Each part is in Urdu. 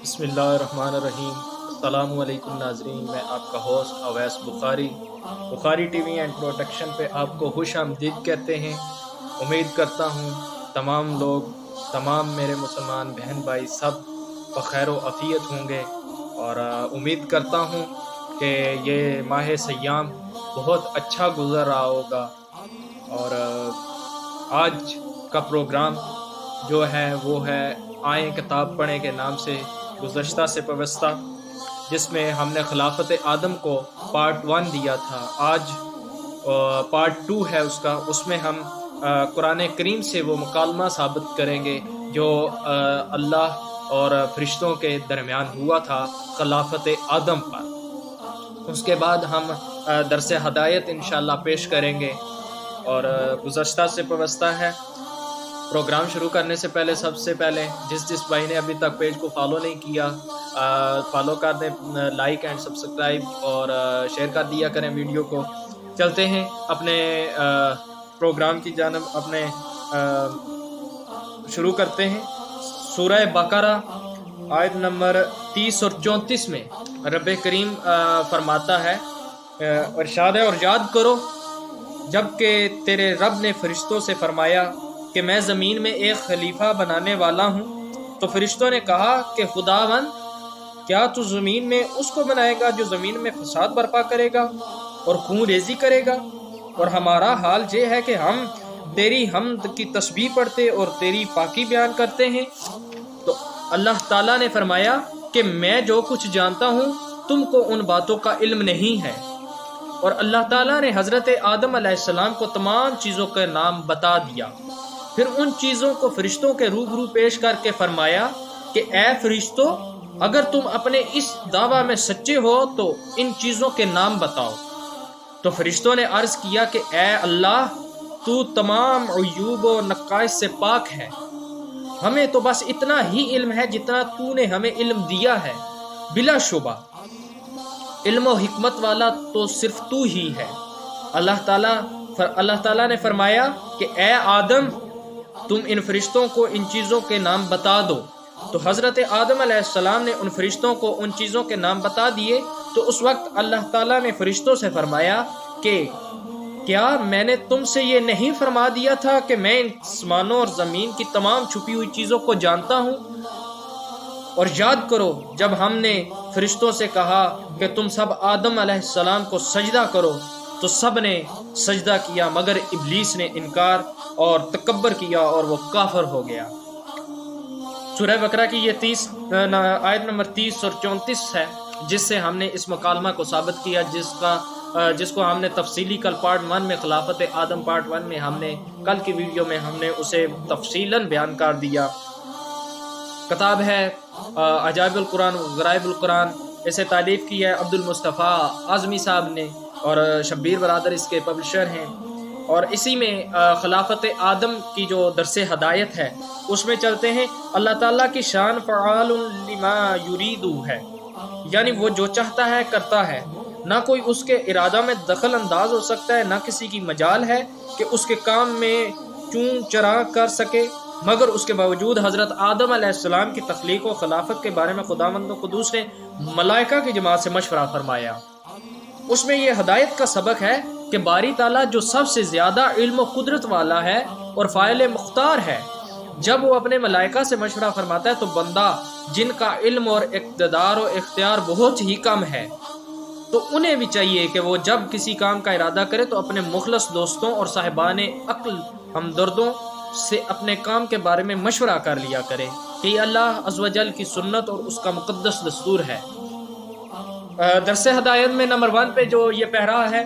بسم اللہ الرحمن الرحیم۔ السلام علیکم ناظرین، میں آپ کا host Awais Bukhari T V and production پہ آپ کو خوش آمدید کہتے ہیں۔ امید کرتا ہوں تمام میرے مسلمان بہن بھائی سب بخیر و عافیت ہوں گے، اور امید کرتا ہوں کہ یہ ماہ سیام بہت اچھا گزر رہا ہوگا۔ اور آج کا پروگرام جو ہے وہ ہے آئیں کتاب پڑھیں کے نام سے گزشتہ سے پوستہ، جس میں ہم نے خلافت آدم کو پارٹ 1 دیا تھا۔ آج پارٹ 2 ہے اس میں ہم قرآن کریم سے وہ مکالمہ ثابت کریں گے جو اللہ اور فرشتوں کے درمیان ہوا تھا خلافت آدم پر۔ اس کے بعد ہم درس ہدایت انشاءاللہ پیش کریں گے، اور گزشتہ سے پوستہ ہے۔ پروگرام شروع کرنے سے سب سے پہلے جس بھائی نے ابھی تک پیج کو فالو نہیں کیا، فالو کر دیں، لائک اینڈ سبسکرائب اور شیئر کر دیا کریں ویڈیو کو۔ چلتے ہیں اپنے پروگرام کی جانب، شروع کرتے ہیں۔ سورہ بقرہ آیت نمبر 30 اور 34 میں رب کریم فرماتا ہے، ارشاد ہے، اور یاد کرو جب کہ تیرے رب نے فرشتوں سے فرمایا کہ میں زمین میں ایک خلیفہ بنانے والا ہوں، تو فرشتوں نے کہا کہ خداوند، کیا تو زمین میں اس کو بنائے گا جو زمین میں فساد برپا کرے گا اور خون ریزی کرے گا؟ اور ہمارا حال یہ ہے کہ ہم تیری حمد کی تسبیح پڑھتے اور تیری پاکی بیان کرتے ہیں۔ تو اللہ تعالیٰ نے فرمایا کہ میں جو کچھ جانتا ہوں تم کو ان باتوں کا علم نہیں ہے۔ اور اللہ تعالیٰ نے حضرت آدم علیہ السلام کو تمام چیزوں کے نام بتا دیا، پھر ان چیزوں کو فرشتوں کے روبرو پیش کر کے فرمایا کہ اے فرشتوں، اگر تم اپنے اس دعویٰ میں سچے ہو تو ان چیزوں کے نام بتاؤ۔ تو فرشتوں نے عرض کیا کہ اے اللہ، تو تمام عیوب و نقائص سے پاک ہے، ہمیں تو بس اتنا ہی علم ہے جتنا تو نے ہمیں علم دیا ہے، بلا شبہ علم و حکمت والا تو صرف تو ہی ہے۔ اللہ تعالیٰ نے فرمایا کہ اے آدم، تم ان فرشتوں کو ان چیزوں کے نام بتا دو۔ تو حضرت آدم علیہ السلام نے ان فرشتوں کو ان چیزوں کے نام بتا دیے۔ تو اس وقت اللہ تعالیٰ نے فرشتوں سے فرمایا کہ کیا میں نے تم سے یہ نہیں فرما دیا تھا کہ میں آسمانوں اور زمین کی تمام چھپی ہوئی چیزوں کو جانتا ہوں؟ اور یاد کرو جب ہم نے فرشتوں سے کہا کہ تم سب آدم علیہ السلام کو سجدہ کرو، تو سب نے سجدہ کیا مگر ابلیس نے انکار اور تکبر کیا اور وہ کافر ہو گیا۔ سورہ بقرہ کی یہ آیت نمبر 30 اور 34 ہے، جس سے ہم نے اس مکالمہ کو ثابت کیا، جس کو ہم نے تفصیلی کل پارٹ 1 میں خلافت آدم پارٹ 1 میں کل کی ویڈیو میں ہم نے اسے تفصیلاً بیان کر دیا۔ کتاب ہے عجائب القرآن غرائب القرآن، اسے تالیف کی ہے عبد المصطفیٰ اعظمی صاحب نے، اور شبیر برادر اس کے پبلشر ہیں۔ اور اسی میں خلافت آدم کی جو درس ہدایت ہے اس میں چلتے ہیں۔ اللہ تعالیٰ کی شان فعال لما یرید ہے، یعنی وہ جو چاہتا ہے کرتا ہے، نہ کوئی اس کے ارادہ میں دخل انداز ہو سکتا ہے، نہ کسی کی مجال ہے کہ اس کے کام میں چون چرا کر سکے، مگر اس کے باوجود حضرت آدم علیہ السلام کی تخلیق و خلافت کے بارے میں خداوند قدوس نے ملائکہ کی جماعت سے مشورہ فرمایا۔ اس میں یہ ہدایت کا سبق ہے کہ باری تعالیٰ جو سب سے زیادہ علم و قدرت والا ہے اور فاعل مختار ہے، جب وہ اپنے ملائکہ سے مشورہ فرماتا ہے تو بندہ جن کا علم اور اقتدار و اختیار بہت ہی کم ہے، تو انہیں بھی چاہیے کہ وہ جب کسی کام کا ارادہ کرے تو اپنے مخلص دوستوں اور صاحبان عقل ہمدردوں سے اپنے کام کے بارے میں مشورہ کر لیا کرے کہ یہ اللہ عز و جل کی سنت اور اس کا مقدس دستور ہے۔ درس ہدایت میں نمبر 1 پہ جو یہ پہرا ہے،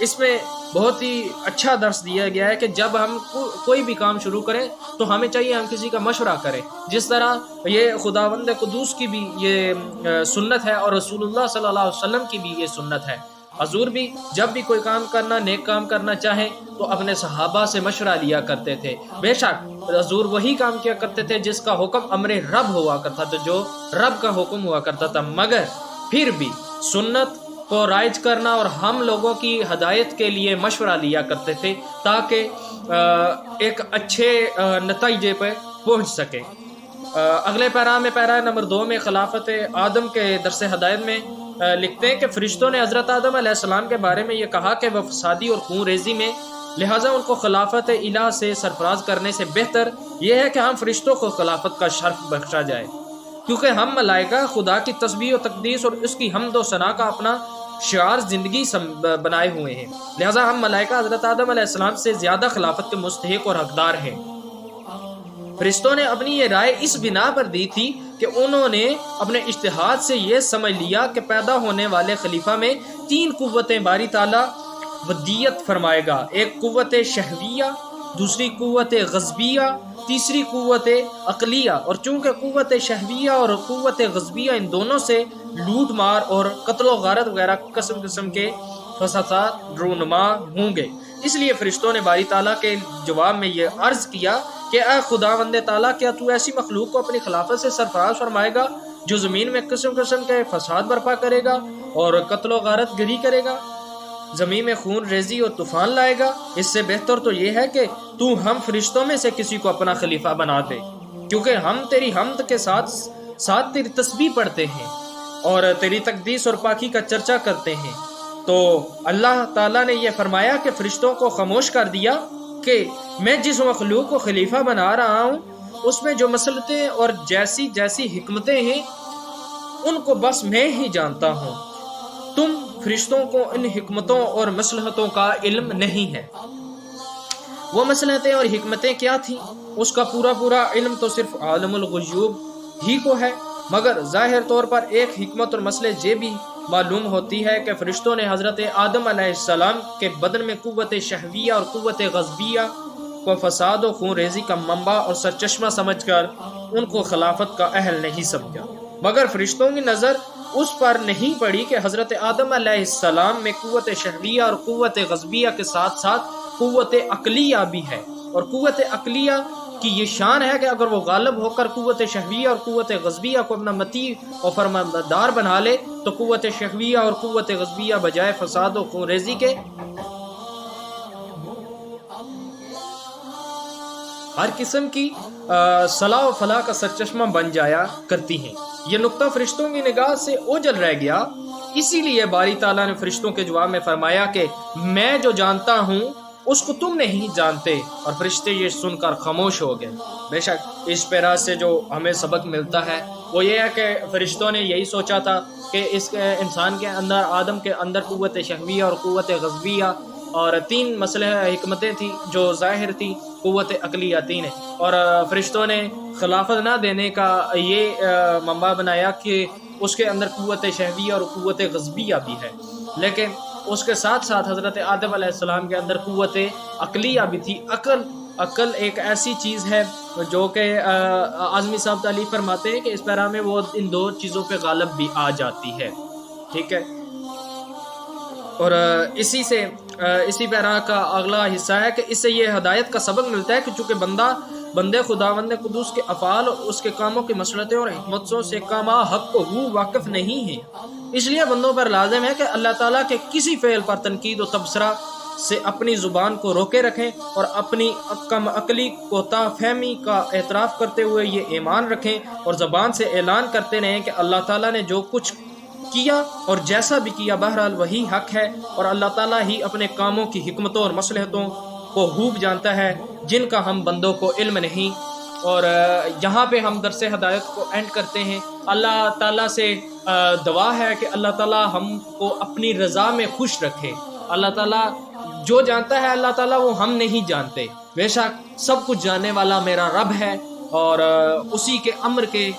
اس میں بہت ہی اچھا درس دیا گیا ہے کہ جب ہم کوئی بھی کام شروع کریں تو ہمیں چاہیے ہم کسی کا مشورہ کریں، جس طرح یہ خداوند قدوس کی بھی یہ سنت ہے اور رسول اللہ صلی اللہ علیہ وسلم کی بھی یہ سنت ہے۔ حضور بھی جب بھی کوئی کام کرنا، نیک کام کرنا چاہیں تو اپنے صحابہ سے مشورہ لیا کرتے تھے۔ بے شک حضور وہی کام کیا کرتے تھے جس کا حکم امر رب ہوا کرتا تھا، جو رب کا حکم ہوا کرتا تھا، مگر پھر بھی سنت کو رائج کرنا اور ہم لوگوں کی ہدایت کے لیے مشورہ لیا کرتے تھے تاکہ ایک اچھے نتیجے پہ پہنچ سکے۔ اگلے پیرا میں، پیرا نمبر 2 میں خلافت آدم کے درس ہدایت میں لکھتے ہیں کہ فرشتوں نے حضرت آدم علیہ السلام کے بارے میں یہ کہا کہ وہ فسادی اور خون ریزی میں، لہٰذا ان کو خلافت الہ سے سرفراز کرنے سے بہتر یہ ہے کہ ہم فرشتوں کو خلافت کا شرف بخشا جائے، کیونکہ ہم ملائکہ خدا کی تسبیح و تقدیس اور اس کی حمد و ثنا کا اپنا شعار زندگی بنائے ہوئے ہیں، لہٰذا ہم ملائکہ حضرت آدم علیہ السلام سے زیادہ خلافت کے مستحق اور حقدار ہیں۔ فرشتوں نے اپنی یہ رائے اس بنا پر دی تھی کہ انہوں نے اپنے اجتہاد سے یہ سمجھ لیا کہ پیدا ہونے والے خلیفہ میں 3 قوتیں باری تعالیٰ ودیت فرمائے گا، ایک قوت شہویہ، دوسری قوت غضبیہ، تیسری قوت عقلیہ، اور چونکہ قوت شہویہ اور قوت غضبیہ ان دونوں سے لوٹ مار اور قتل و غارت وغیرہ قسم قسم کے فسادات رونما ہوں گے، اس لیے فرشتوں نے باری تعالیٰ کے جواب میں یہ عرض کیا کہ اے خداوند تعالیٰ، کیا تو ایسی مخلوق کو اپنی خلافت سے سرفراز فرمائے گا جو زمین میں قسم قسم کے فساد برپا کرے گا اور قتل و غارت گری کرے گا، زمین میں خون ریزی اور طوفان لائے گا؟ اس سے بہتر تو یہ ہے کہ تو ہم فرشتوں میں سے کسی کو اپنا خلیفہ بنا دے، کیونکہ ہم تیری حمد کے ساتھ ساتھ تیری تسبیح پڑھتے ہیں اور تیری تقدیس اور پاکی کا چرچا کرتے ہیں۔ تو اللہ تعالیٰ نے یہ فرمایا کہ فرشتوں کو خاموش کر دیا کہ میں جس مخلوق کو خلیفہ بنا رہا ہوں اس میں جو مصلحتیں اور جیسی جیسی حکمتیں ہیں ان کو بس میں ہی جانتا ہوں، تم فرشتوں کو ان حکمتوں اور مصلحتوں کا علم نہیں ہے۔ وہ مصلحتیں اور حکمتیں کیا تھیں اس کا پورا علم تو صرف عالم الغیوب ہی کو ہے، مگر ظاہر طور پر ایک حکمت اور مصلحت یہ بھی معلوم ہوتی ہے کہ فرشتوں نے حضرت آدم علیہ السلام کے بدن میں قوت شہویہ اور قوت غضبیہ کو فساد و خون ریزی کا منبع اور سرچشمہ سمجھ کر ان کو خلافت کا اہل نہیں سمجھا، مگر فرشتوں کی نظر اس پر نہیں پڑی کہ حضرت آدم علیہ السلام میں قوت شہویہ اور قوت غضبیہ کے ساتھ ساتھ قوت عقلیہ بھی ہے، اور قوت عقلیہ کی یہ شان ہے کہ اگر وہ غالب ہو کر قوت شہویہ اور قوت غضبیہ کو اپنا مطیع اور فرماندار بنا لے تو قوت شہویہ اور قوت غضبیہ بجائے فساد و خون ریزی کے ہر قسم کی صلاح و فلاح کا سرچشمہ بن جایا کرتی ہیں۔ یہ نقطہ فرشتوں کی نگاہ سے اوجھل رہ گیا، اسی لیے باری تعالیٰ نے فرشتوں کے جواب میں فرمایا کہ میں جو جانتا ہوں اس کو تم نہیں جانتے، اور فرشتے یہ سن کر خاموش ہو گئے۔ بے شک اس پیرا سے جو ہمیں سبق ملتا ہے وہ یہ ہے کہ فرشتوں نے یہی سوچا تھا کہ اس انسان کے اندر، آدم کے اندر قوت شہویہ اور قوت غضبیہ اور 3 مسئلہ حکمتیں تھیں جو ظاہر تھیں، قوت عقلیہ 3 ہے، اور فرشتوں نے خلافت نہ دینے کا یہ منبع بنایا کہ اس کے اندر قوت شہویہ اور قوت غضبیہ بھی ہے، لیکن اس کے ساتھ ساتھ حضرت آدم علیہ السلام کے اندر قوت عقلیہ بھی تھی۔ عقل ایک ایسی چیز ہے جو کہ اعظمی صاحب تعلیف فرماتے ہیں کہ اس پیرا میں وہ ان 2 چیزوں پہ غالب بھی آ جاتی ہے، ٹھیک ہے۔ اور اسی پیرا کا اگلا حصہ ہے کہ اس سے یہ ہدایت کا سبق ملتا ہے کہ چونکہ بندے خداوند قدوس کے افعال اور اس کے کاموں کی مصلحتیں اور حکمتوں سے کما حق ہو واقف نہیں ہیں، اس لیے بندوں پر لازم ہے کہ اللہ تعالیٰ کے کسی فعل پر تنقید و تبصرہ سے اپنی زبان کو روکے رکھیں اور اپنی کم عقلی کوتا فہمی کا اعتراف کرتے ہوئے یہ ایمان رکھیں اور زبان سے اعلان کرتے رہیں کہ اللہ تعالیٰ نے جو کچھ کیا اور جیسا بھی کیا بہرحال وہی حق ہے، اور اللہ تعالیٰ ہی اپنے کاموں کی حکمتوں اور مصلحتوں کو خوب جانتا ہے جن کا ہم بندوں کو علم نہیں۔ اور یہاں پہ ہم درس ہدایت کو اینڈ کرتے ہیں۔ اللہ تعالیٰ سے دعا ہے کہ اللہ تعالیٰ ہم کو اپنی رضا میں خوش رکھے۔ اللہ تعالیٰ جو جانتا ہے اللہ تعالیٰ وہ ہم نہیں جانتے، بے شک سب کچھ جاننے والا میرا رب ہے، اور اسی کے امر کے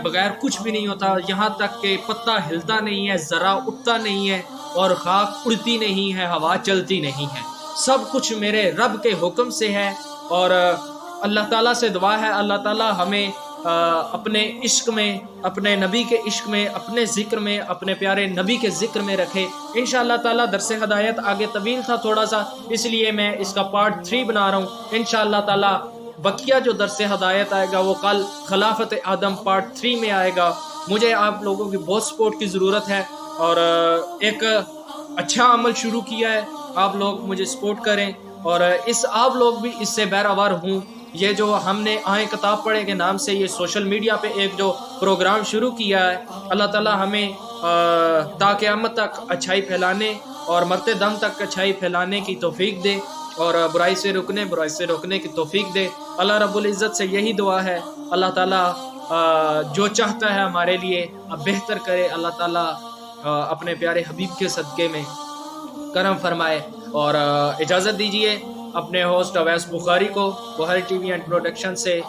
بغیر کچھ بھی نہیں ہوتا، یہاں تک کہ پتا ہلتا نہیں ہے، ذرا اٹھتا نہیں ہے، اور خاک اڑتی نہیں ہے، ہوا چلتی نہیں ہے، سب کچھ میرے رب کے حکم سے ہے۔ اور اللہ تعالیٰ سے دعا ہے اللہ تعالیٰ ہمیں اپنے عشق میں، اپنے نبی کے عشق میں، اپنے ذکر میں، اپنے پیارے نبی کے ذکر میں رکھے۔ انشاءاللہ تعالیٰ درس ہدایت آگے طویل تھا تھوڑا سا، اس لیے میں اس کا پارٹ 3 بنا رہا ہوں۔ انشاءاللہ تعالیٰ بقیہ جو درس ہدایت آئے گا وہ کل خلافت آدم پارٹ 3 میں آئے گا۔ مجھے آپ لوگوں کی بہت سپورٹ کی ضرورت ہے، اور ایک اچھا عمل شروع کیا ہے، آپ لوگ مجھے سپورٹ کریں، اور آپ لوگ بھی اس سے بہرہوار ہوں یہ جو ہم نے آئیں کتاب پڑھے کے نام سے یہ سوشل میڈیا پہ ایک جو پروگرام شروع کیا ہے، اللہ تعالیٰ ہمیں تا قیامت تک اچھائی پھیلانے اور مرتے دم تک اچھائی پھیلانے کی توفیق دے، اور برائی سے روکنے کی توفیق دے۔ اللہ رب العزت سے یہی دعا ہے، اللہ تعالیٰ جو چاہتا ہے ہمارے لیے بہتر کرے، اللہ تعالیٰ اپنے پیارے حبیب کے صدقے میں کرم فرمائے۔ اور اجازت دیجیے اپنے ہوسٹ اویس بخاری کو بخاری ٹی وی اینڈ پروڈکشن سے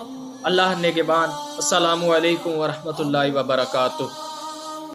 اللہ نگہبان۔ السلام علیکم ورحمۃ اللہ وبرکاتہ۔